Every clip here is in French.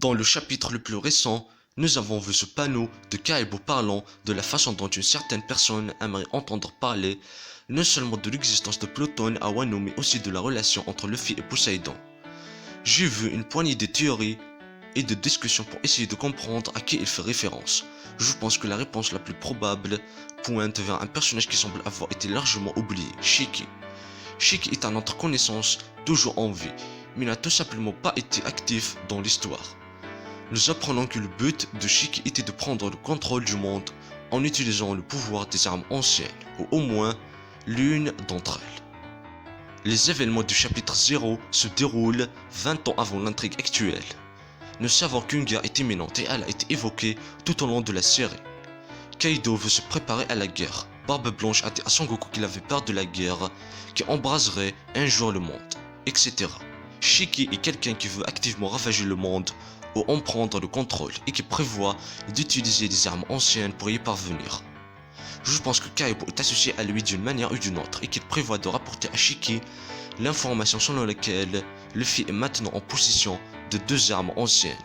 Dans le chapitre le plus récent, nous avons vu ce panneau de Kaibo parlant de la façon dont une certaine personne aimerait entendre parler non seulement de l'existence de Pluton à Wano mais aussi de la relation entre Luffy et Poséidon. J'ai vu une poignée de théories et de discussions pour essayer de comprendre à qui il fait référence. Je pense que la réponse la plus probable pointe vers un personnage qui semble avoir été largement oublié, Shiki. Shiki est à notre connaissance toujours en vie, mais n'a tout simplement pas été actif dans l'histoire. Nous apprenons que le but de Shiki était de prendre le contrôle du monde en utilisant le pouvoir des armes anciennes, ou au moins l'une d'entre elles. Les événements du chapitre 0 se déroulent 20 ans avant l'intrigue actuelle. Nous savons qu'une guerre est imminente et elle a été évoquée tout au long de la série. Kaido veut se préparer à la guerre. Barbe Blanche a dit à Son Goku qu'il avait peur de la guerre, qui embraserait un jour le monde, etc. Shiki est quelqu'un qui veut activement ravager le monde ou en prendre le contrôle et qui prévoit d'utiliser des armes anciennes pour y parvenir. Je pense que Kaido est associé à lui d'une manière ou d'une autre et qu'il prévoit de rapporter à Shiki l'information selon laquelle Luffy est maintenant en possession de deux armes anciennes.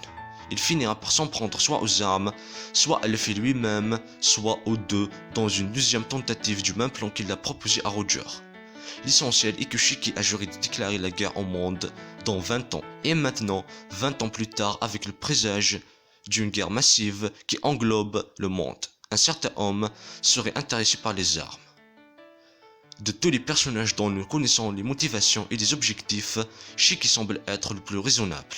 Il finira par s'en prendre soit aux armes, soit à Luffy lui-même, soit aux deux dans une deuxième tentative du même plan qu'il a proposé à Roger. L'essentiel est que Shiki a juré de déclarer la guerre au monde dans 20 ans, et maintenant, 20 ans plus tard, avec le présage d'une guerre massive qui englobe le monde. Un certain homme serait intéressé par les armes. De tous les personnages dont nous connaissons les motivations et les objectifs, Shiki semble être le plus raisonnable.